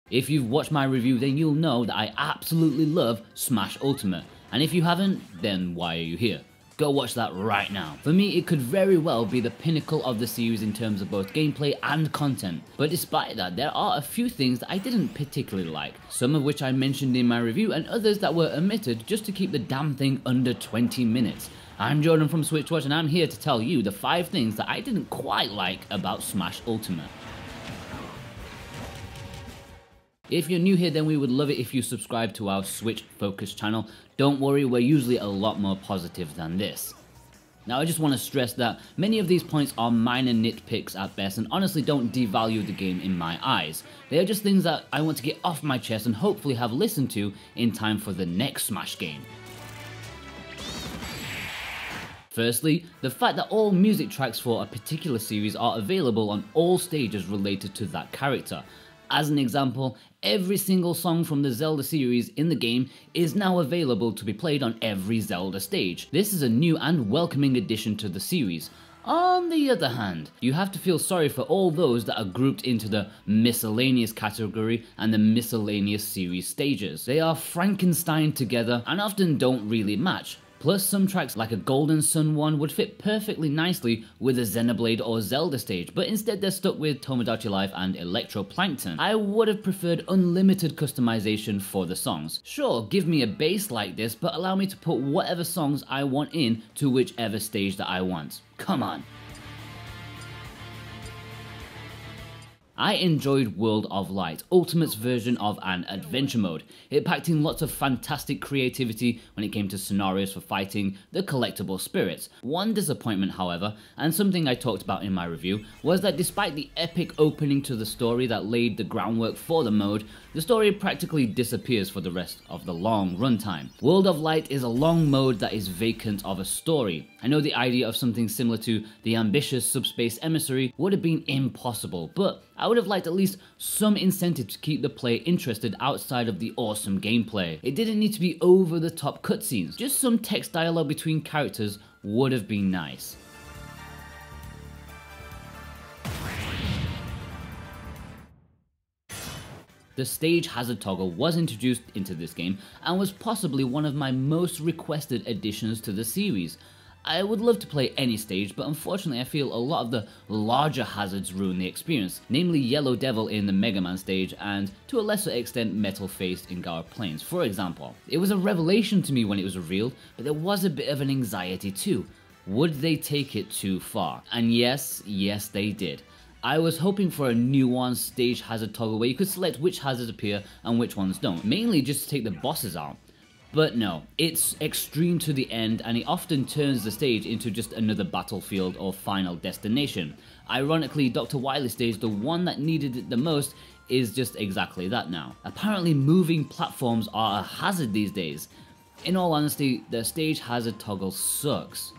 If you've watched my review, then you'll know that I absolutely love Smash Ultimate, and if you haven't, then why are you here? Go watch that right now. For me, it could very well be the pinnacle of the series in terms of both gameplay and content, but despite that, there are a few things that I didn't particularly like, some of which I mentioned in my review and others that were omitted just to keep the damn thing under 20 minutes. I'm Jordan from SwitchWatch and I'm here to tell you the 5 things that I didn't quite like about Smash Ultimate. If you're new here, then we would love it if you subscribe to our Switch focused channel. Don't worry, we're usually a lot more positive than this. Now I just want to stress that many of these points are minor nitpicks at best and honestly don't devalue the game in my eyes. They are just things that I want to get off my chest and hopefully have listened to in time for the next Smash game. Firstly, the fact that all music tracks for a particular series are available on all stages related to that character. As an example, every single song from the Zelda series in the game is now available to be played on every Zelda stage. This is a new and welcoming addition to the series. On the other hand, you have to feel sorry for all those that are grouped into the miscellaneous category and the miscellaneous series stages. They are Frankenstein together and often don't really match. Plus, some tracks like a Golden Sun one would fit perfectly nicely with a Xenoblade or Zelda stage, but instead they're stuck with Tomodachi Life and Electroplankton. I would have preferred unlimited customization for the songs. Sure, give me a bass like this, but allow me to put whatever songs I want in to whichever stage that I want. Come on. I enjoyed World of Light, Ultimate's version of an adventure mode. It packed in lots of fantastic creativity when it came to scenarios for fighting the collectible spirits. One disappointment, however, and something I talked about in my review, was that despite the epic opening to the story that laid the groundwork for the mode, the story practically disappears for the rest of the long runtime. World of Light is a long mode that is vacant of a story. I know the idea of something similar to the ambitious Subspace Emissary would have been impossible, but I would have liked at least some incentive to keep the player interested outside of the awesome gameplay. It didn't need to be over the top cutscenes, just some text dialogue between characters would have been nice. The stage hazard toggle was introduced into this game and was possibly one of my most requested additions to the series. I would love to play any stage, but unfortunately I feel a lot of the larger hazards ruin the experience, namely Yellow Devil in the Mega Man stage and to a lesser extent Metal Faced in Gaur Plains, for example. It was a revelation to me when it was revealed, but there was a bit of an anxiety too. Would they take it too far? And yes, they did. I was hoping for a nuanced stage hazard toggle where you could select which hazards appear and which ones don't, mainly just to take the bosses out. But no, it's extreme to the end and it often turns the stage into just another battlefield or final destination. Ironically, Dr. Wily's stage, the one that needed it the most, is just exactly that now. Apparently moving platforms are a hazard these days. In all honesty, the stage hazard toggle sucks.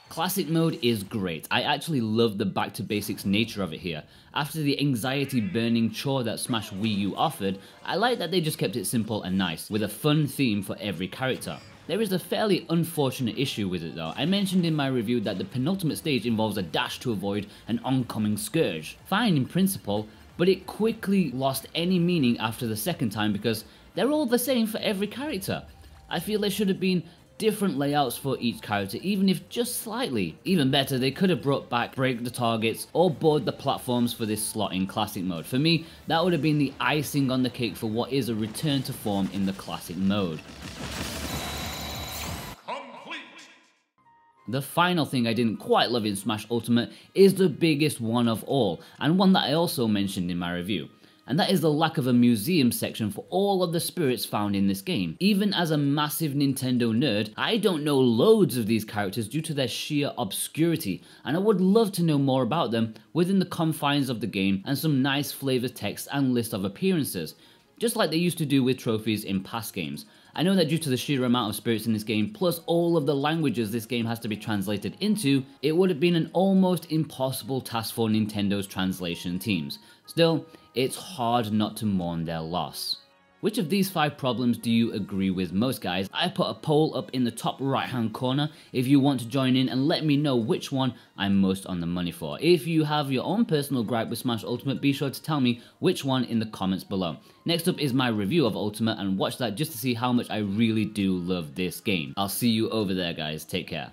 Classic mode is great. I actually love the back to basics nature of it here. After the anxiety burning chore that Smash Wii U offered, I like that they just kept it simple and nice, with a fun theme for every character. There is a fairly unfortunate issue with it though. I mentioned in my review that the penultimate stage involves a dash to avoid an oncoming Scourge. Fine in principle, but it quickly lost any meaning after the second time because they're all the same for every character. I feel there should have been different layouts for each character, even if just slightly. Even better, they could have brought back break the targets or board the platforms for this slot in classic mode. For me, that would have been the icing on the cake for what is a return to form in the classic mode. The final thing I didn't quite love in Smash Ultimate is the biggest one of all, and one that I also mentioned in my review. And that is the lack of a museum section for all of the spirits found in this game. Even as a massive Nintendo nerd, I don't know loads of these characters due to their sheer obscurity, and I would love to know more about them within the confines of the game and some nice flavor text and list of appearances, just like they used to do with trophies in past games. I know that due to the sheer amount of spirits in this game, plus all of the languages this game has to be translated into, it would have been an almost impossible task for Nintendo's translation teams. Still, it's hard not to mourn their loss. Which of these 5 problems do you agree with most, guys? I put a poll up in the top right hand corner if you want to join in and let me know which one I'm most on the money for. If you have your own personal gripe with Smash Ultimate, be sure to tell me which one in the comments below. Next up is my review of Ultimate, and watch that just to see how much I really do love this game. I'll see you over there, guys. Take care.